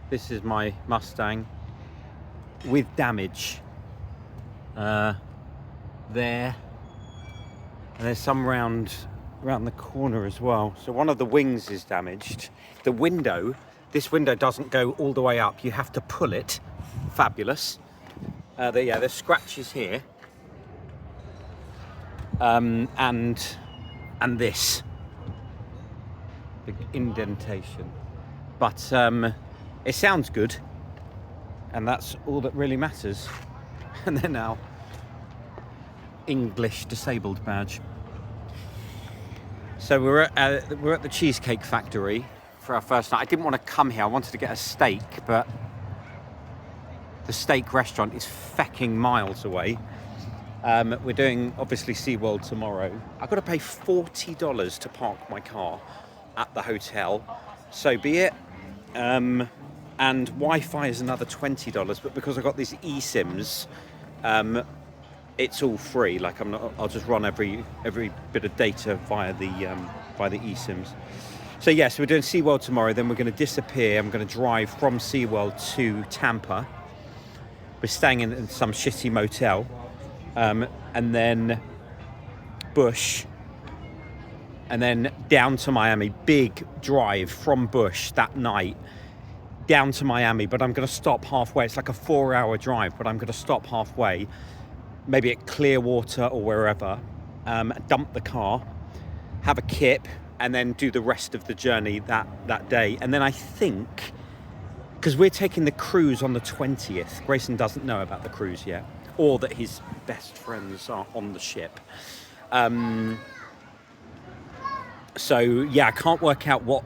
This is my Mustang with damage. There. And there's some round the corner as well. So one of the wings is damaged. The window, this window doesn't go all the way up. You have to pull it. Fabulous. There's scratches here. And this. Big indentation. But it sounds good. And that's all that really matters. And then now, English disabled badge. So we're at the Cheesecake Factory for our first night. I didn't want to come here. I wanted to get a steak, but the steak restaurant is fecking miles away. We're doing, obviously, SeaWorld tomorrow. I've got to pay $40 to park my car at the hotel. So be it. And Wi-Fi is another $20, but because I got these eSIMs, it's all free. Like I'll just run every bit of data via the eSIMs. So yes, we're doing SeaWorld tomorrow. Then we're going to disappear. I'm going to drive from SeaWorld to Tampa. We're staying in some shitty motel, and then Bush, and then down to Miami. Big drive from Bush that night down to Miami. But I'm going to stop halfway. It's like a 4-hour drive, but I'm going to stop halfway. Maybe at Clearwater or wherever, dump the car, have a kip, and then do the rest of the journey that day. And then I think, because we're taking the cruise on the 20th, Grayson doesn't know about the cruise yet, or that his best friends are on the ship. So yeah, I can't work out what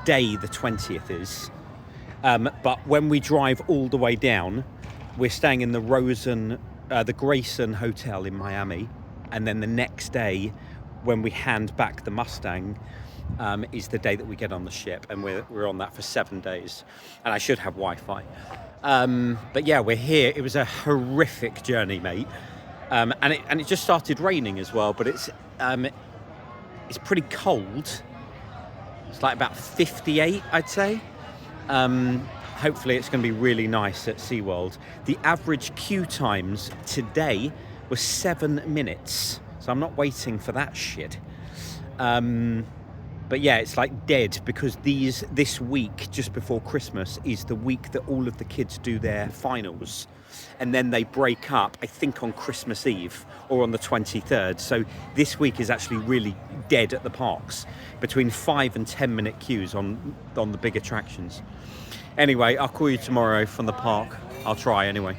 day the 20th is. But when we drive all the way down, we're staying in the Grayson Hotel in Miami, and then the next day when we hand back the Mustang is the day that we get on the ship, and we're on that for 7 days, and I should have Wi-Fi. But yeah, we're here. It was a horrific journey, mate, and it just started raining as well, but it's pretty cold. It's like about 58, I'd say. Hopefully it's going to be really nice at SeaWorld. The average queue times today were 7 minutes. So I'm not waiting for that shit. But yeah, it's like dead because this week, just before Christmas, is the week that all of the kids do their finals. And then they break up, I think, on Christmas Eve or on the 23rd. So this week is actually really dead at the parks. Between 5 and 10 minute queues on the big attractions. Anyway, I'll call you tomorrow from the park. I'll try anyway.